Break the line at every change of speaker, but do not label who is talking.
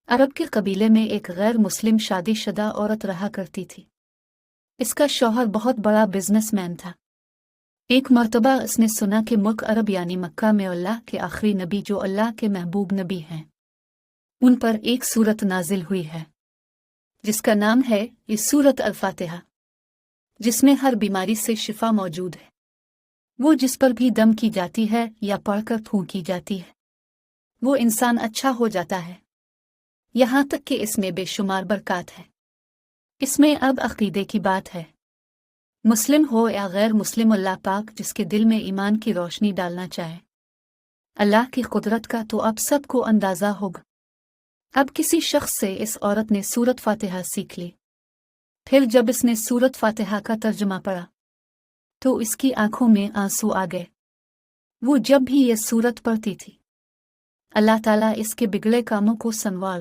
अरब के कबीले में एक गैर मुस्लिम शादीशुदा औरत रहा करती थी। इसका शौहर बहुत बड़ा बिजनेसमैन था। एक मर्तबा उसने सुना कि मुल्क अरब यानी मक्का में अल्लाह के आखिरी नबी जो अल्लाह के महबूब नबी हैं, उन पर एक सूरत नाजिल हुई है जिसका नाम है इस सूरत अल-फातिहा, जिसमें हर बीमारी से शिफा मौजूद है। वो जिस पर भी दम की जाती है या पढ़कर फूंकी जाती है, वो इंसान अच्छा हो जाता है। यहाँ तक कि इसमें बेशुमार बरकत है। इसमें अब अकीदे की बात है। मुस्लिम हो या गैर मुस्लिम, अल्लाह पाक जिसके दिल में ईमान की रोशनी डालना चाहे, अल्लाह की कुदरत का तो अब सबको अंदाज़ा होगा। अब किसी शख्स से इस औरत ने सूरत फातिहा सीख ली। फिर जब इसने सूरत फातिहा का तर्जुमा पढ़ा तो इसकी आंखों में आंसू आ गए। वो जब भी ये सूरत पढ़ती थी, अल्लाह ताला इसके बिगड़े कामों को संवार